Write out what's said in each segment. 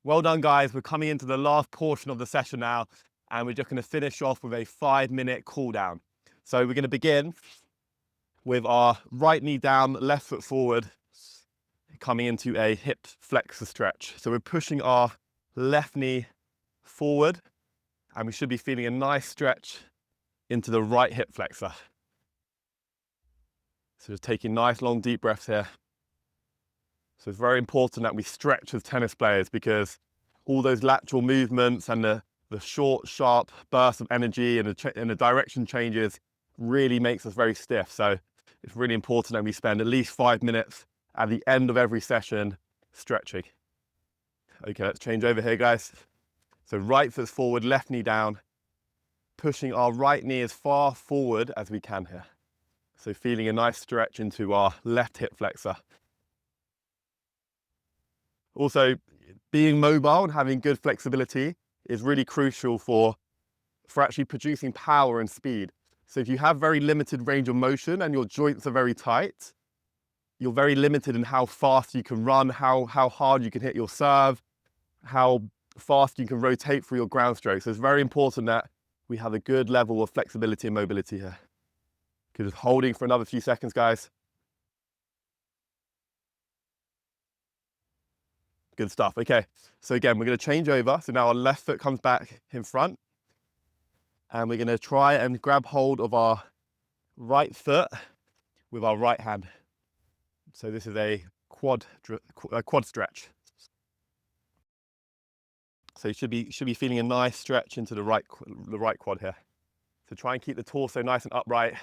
Well done, guys. We're coming into the last portion of the session now, and we're just going to finish off with a 5-minute cool down. So we're going to begin with our right knee down, left foot forward, coming into a hip flexor stretch. So we're pushing our left knee forward, and we should be feeling a nice stretch into the right hip flexor. So just taking nice long deep breaths here. So it's very important that we stretch as tennis players, because all those lateral movements and the short, sharp bursts of energy and the direction changes really makes us very stiff. So it's really important that we spend at least 5 minutes at the end of every session stretching. Okay, let's change over here, guys. So right foot forward, left knee down, pushing our right knee as far forward as we can here. So feeling a nice stretch into our left hip flexor. Also, being mobile and having good flexibility is really crucial for actually producing power and speed. So if you have very limited range of motion and your joints are very tight, you're very limited in how fast you can run, how hard you can hit your serve, how fast you can rotate through your ground strokes. So it's very important that we have a good level of flexibility and mobility here. Just holding for another few seconds, guys. Good stuff. Okay, so again, we're going to change over. So now our left foot comes back in front, and we're going to try and grab hold of our right foot with our right hand. So this is a quad stretch. So you should be feeling a nice stretch into the right quad here. So try and keep the torso nice and upright.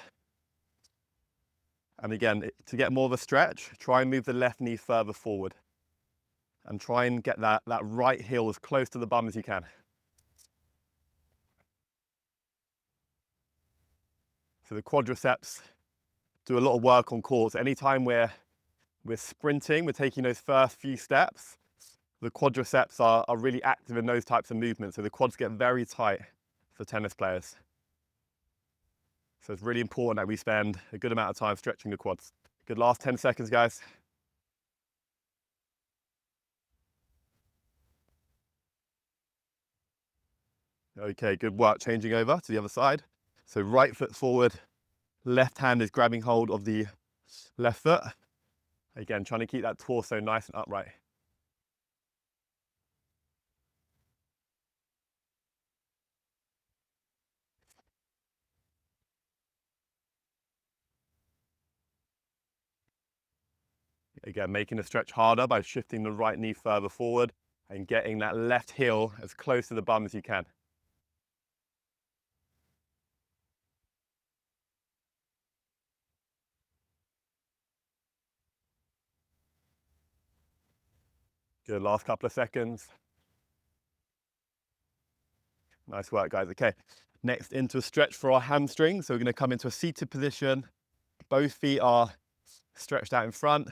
And again, to get more of a stretch, try and move the left knee further forward. And try and get that right heel as close to the bum as you can. So the quadriceps do a lot of work on core. So anytime we're sprinting, we're taking those first few steps, the quadriceps are really active in those types of movements. So the quads get very tight for tennis players. So it's really important that we spend a good amount of time stretching the quads. Good last 10 seconds, guys. Okay, good work. Changing over to the other side. So right foot forward, left hand is grabbing hold of the left foot. Again, trying to keep that torso nice and upright. Again, making the stretch harder by shifting the right knee further forward and getting that left heel as close to the bum as you can. Good, last couple of seconds. Nice work, guys. Okay, next into a stretch for our hamstrings. So we're gonna come into a seated position. Both feet are stretched out in front,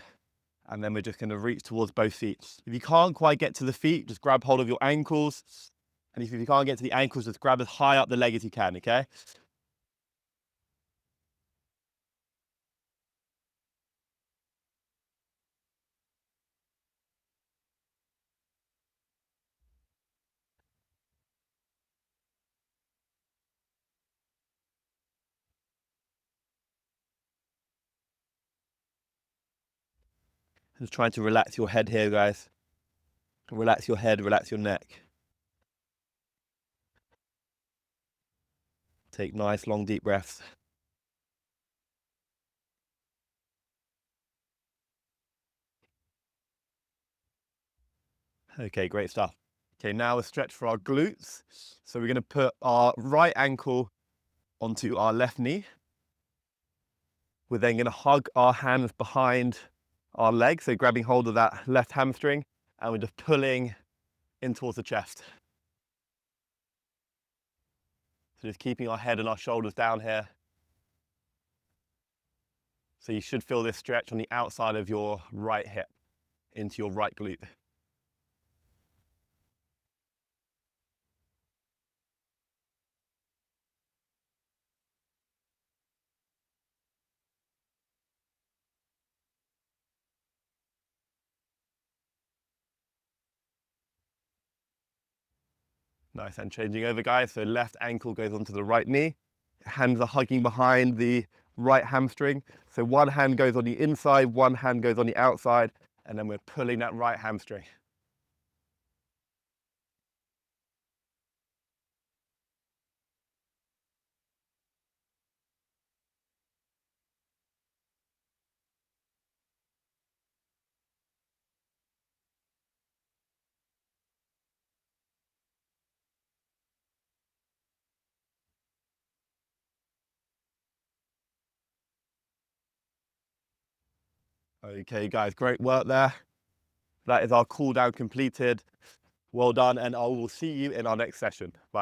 and then we're just gonna reach towards both feet. If you can't quite get to the feet, just grab hold of your ankles. And if you can't get to the ankles, just grab as high up the leg as you can, okay? Just trying to relax your head here, guys. Relax your head, relax your neck. Take nice, long, deep breaths. Okay, great stuff. Okay, now a stretch for our glutes. So we're gonna put our right ankle onto our left knee. We're then gonna hug our hands behind our leg, so grabbing hold of that left hamstring, and we're just pulling in towards the chest. So just keeping our head and our shoulders down here. So you should feel this stretch on the outside of your right hip into your right glute. Nice, and changing over, guys. So left ankle goes onto the right knee. Hands are hugging behind the right hamstring. So one hand goes on the inside, one hand goes on the outside, and then we're pulling that right hamstring. Okay, guys, great work there. That is our cool down completed. Well done, and I will see you in our next session. Bye.